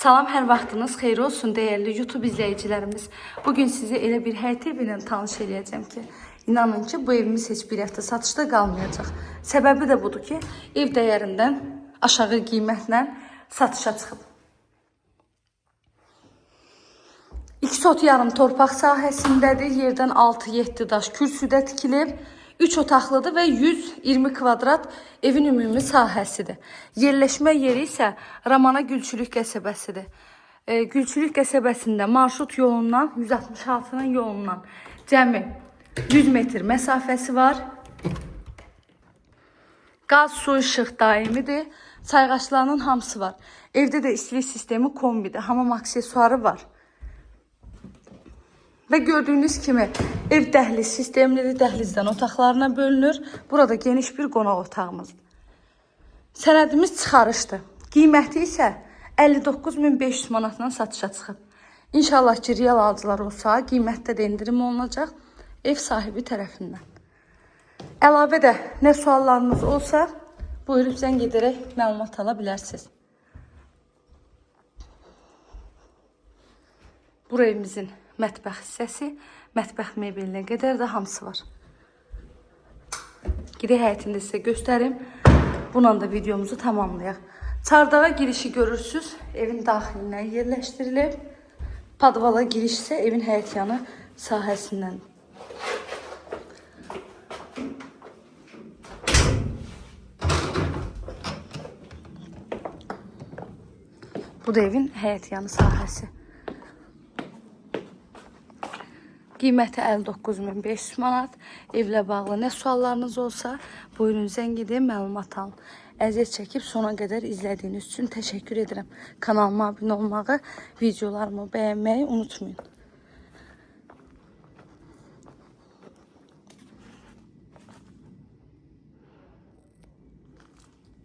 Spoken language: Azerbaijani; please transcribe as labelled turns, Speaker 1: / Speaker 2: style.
Speaker 1: Salam, hər vaxtınız xeyir olsun değerli YouTube izləyicilərimiz. Bugün sizi elə bir həyət evi ilə tanış edəcəm ki, inanın ki, bu evimiz heç bir həftə satışda qalmayacaq. Səbəbi də budur ki, ev dəyərindən aşağı qiymətlə satışa çıxıb. 2 sot yarım torpaq sahəsindədir. Yerdən 6-7 daş kürsüdə tikilib. 3 otaqlıdır və 120 kvadrat evin ümumi sahəsidir. Yerləşmə yeri isə Ramana Gülçülük qəsəbəsidir. Gülçülük qəsəbəsində marşrut yolundan, 166-nın yolundan cəmi 100 metr məsafəsi var. Qaz, su, işıq daimidir. Sayğaçlarının hamısı var. Evdə də istilik sistemi kombidir. Hamam aksesuarı var. Ve gördüğünüz kimi ev dəhliz sistemli, dəhlizdən otaqlarına bölünür. Burada geniş bir qonaq otağımızdır. Sənədimiz çıxarışdır. Qiyməti isə 59.500 manatdan satışa çıxıb. İnşallah ki, real alıcılar olsa, qiymətdə də indirim olunacaq ev sahibi tərəfindən. Əlavə də nə suallarınız olsa, buyurub zəng edərək məlumat ala bilərsiniz. Bura evimizin mətbəx hissəsi, mətbəx mebelinə qədər də hamısı var. Giri həyətində sizə göstərim. Bununla da videomuzu tamamlayaq. Çardağa girişi görürsünüz. Evin daxilindən yerləşdirilib. Padvala giriş isə evin həyət yanı sahəsindən. Bu da evin həyət yanı sahəsi. Qiyməti 59.500 manat. Evlə bağlı nə suallarınız olsa, buyurun zəng edin, məlumat alın. Əziyyət çəkib sona qədər izlədiyiniz üçün təşəkkür edirəm. Kanalıma abunə olmağı, videolarımı bəyənməyi unutmayın.